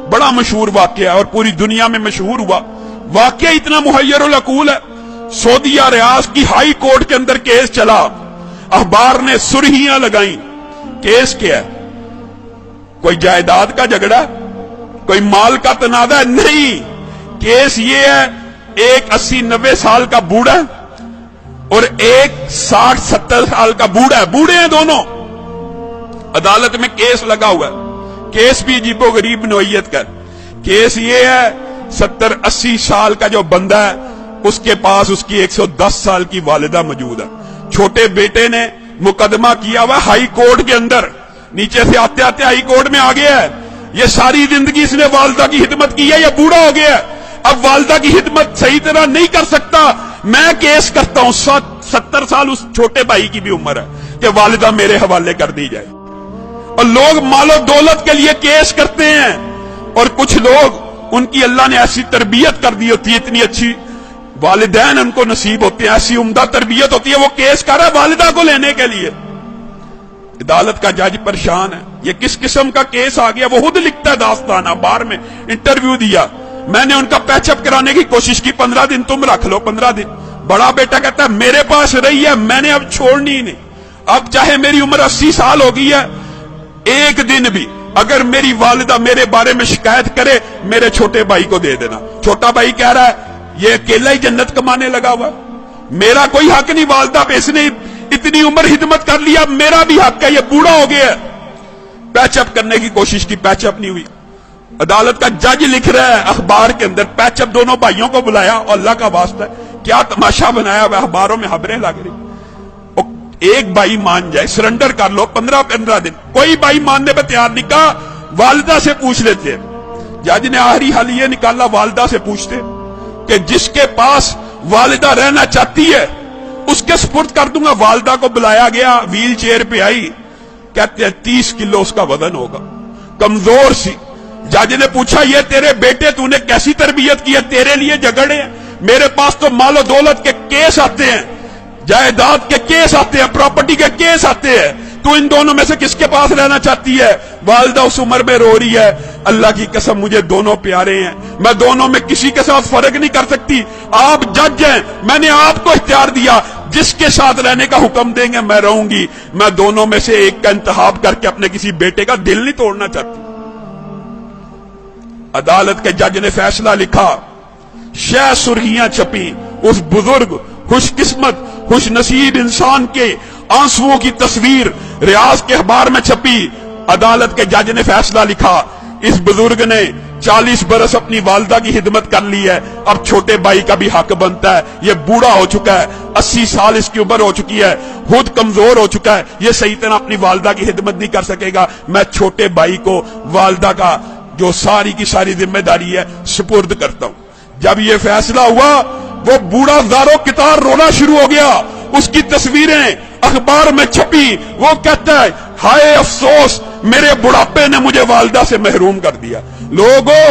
बड़ा मशहूर वाकया है और पूरी दुनिया में मशहूर हुआ। वाकया इतना मुहय्यरुल अकूल है। सऊदीया रियाज की हाई कोर्ट के अंदर केस चला, अखबार ने सुर्खियां लगाई। केस क्या है? कोई जायदाद का झगड़ा, कोई माल का तनाजा है? नहीं, केस ये है, एक 80-90 साल का बूढ़ा और एक 60-70 साल का बूढ़ा है, बूढ़े हैं दोनों, अदालत में केस लगा हुआ है। केस भी अजीबो गरीब नोयत का। केस ये है, 70-80 साल का जो बंदा है उसके पास उसकी 110 साल की वालिदा मौजूद है। छोटे बेटे ने मुकदमा किया हुआ हाई कोर्ट के अंदर, नीचे से आते आते हाई कोर्ट में आ गया है। ये सारी जिंदगी इसने वालिदा की खिदमत की है, ये बूढ़ा हो गया है, अब वालिदा की खिदमत सही तरह नहीं कर सकता, मैं केस करता हूं। 70 साल उस छोटे भाई की भी उम्र है कि वालिदा मेरे हवाले कर दी जाए। और लोग मालो दौलत के लिए केस करते हैं, और कुछ लोग उनकी अल्लाह ने ऐसी तरबियत कर दी होती है, इतनी अच्छी वालिदैन उनको नसीब होते हैं, ऐसी उम्दा तरबियत होती है, वो केस कर रहा है वालिदा को लेने के लिए। अदालत का जज परेशान है, ये किस किस्म का केस आ गया। वो खुद लिखता है दास्ताना, बार में इंटरव्यू दिया, मैंने उनका पैचअप कराने की कोशिश की, 15 दिन तुम रख लो, 15 दिन। बड़ा बेटा कहता है मेरे पास रही है, मैंने अब छोड़नी ही नहीं, अब चाहे मेरी उम्र 80 साल हो गई है, एक दिन भी अगर मेरी वालिदा मेरे बारे में शिकायत करे, मेरे छोटे भाई को दे देना। छोटा भाई कह रहा है ये अकेला ही जन्नत कमाने लगा हुआ, मेरा कोई हक नहीं वालिदा पे, इसने इतनी उम्र खिदमत कर लिया, मेरा भी हक है, ये बूढ़ा हो गया। पैचअप करने की कोशिश की, पैचअप नहीं हुई। अदालत का जज लिख रहा है अखबार के अंदर, पैचअप दोनों भाइयों को बुलाया, और अल्लाह का वास्ता क्या तमाशा बनाया हुआ, अखबारों में खबरें लग रही। एक भाई मान जाए, सरेंडर कर लो, 15-15 दिन। कोई भाई मानने पर तैयार नहीं, कहा वालिदा से पूछ लेते। जज ने आखिरी हल ये निकाला, वालिदा से पूछते कि जिसके पास वालिदा रहना चाहती है उसके सुपुर्द कर दूंगा। वालिदा को बुलाया गया, व्हील चेयर पे आई, कहते हैं 30 किलो उसका वजन होगा, कमजोर सी। जज ने पूछा ये तेरे बेटे तूने कैसी तरबियत की है, तेरे लिए झगड़े, मेरे पास तो मालो दौलत के केस आते हैं, जायदाद के केस आते हैं, प्रॉपर्टी के केस आते हैं, तू इन दोनों में से किसके पास रहना चाहती है? वालिदा उस उम्र में रो रही है, अल्लाह की कसम मुझे दोनों प्यारे हैं, मैं दोनों में किसी के साथ फर्क नहीं कर सकती, आप जज हैं, मैंने आपको इख्तियार दिया, जिसके साथ रहने का हुक्म देंगे मैं रहूंगी, मैं दोनों में से एक का इंतखाब करके अपने किसी बेटे का दिल नहीं तोड़ना चाहती। अदालत के जज ने फैसला लिखा, शह सुर्खियां छपी, उस बुजुर्ग खुशकिस्मत खुश नसीब इंसान के आंसुओं की तस्वीर रियाज के अखबार में छपी। अदालत के जज ने फैसला लिखा, इस बुजुर्ग ने 40 बरस अपनी वालिदा की खिदमत कर ली है, अब छोटे भाई का भी हक बनता है, ये बूढ़ा हो चुका है, 80 साल इसकी उम्र हो चुकी है, खुद कमजोर हो चुका है, ये सही तरह अपनी वालिदा की खिदमत नहीं कर सकेगा, मैं छोटे भाई को वालिदा का जो सारी की सारी जिम्मेदारी है सुपुर्द करता हूं। जब ये फैसला हुआ, वो बूढ़ा ज़ारो कितार रोना शुरू हो गया, उसकी तस्वीरें अखबार में छपी, वो कहता है हाय अफसोस, मेरे बुढ़ापे ने मुझे वालिदा से महरूम कर दिया। लोगों,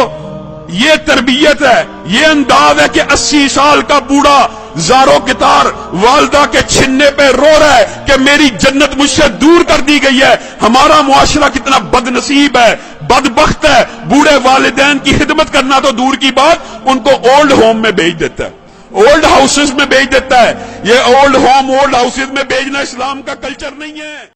ये तरबियत है, ये अंदाज है कि 80 साल का बूढ़ा ज़ारो कितार वालिदा के छिन्ने पे रो रहा है कि मेरी जन्नत मुझसे दूर कर दी गई है। हमारा मुआशरा कितना बदनसीब है, बदबख्त है, बूढ़े वालिदैन की खिदमत करना तो दूर की बात, उनको ओल्ड होम में भेज देता है, ओल्ड हाउसेस में भेज देता है। ये ओल्ड होम, ओल्ड हाउसेस में भेजना इस्लाम का कल्चर नहीं है।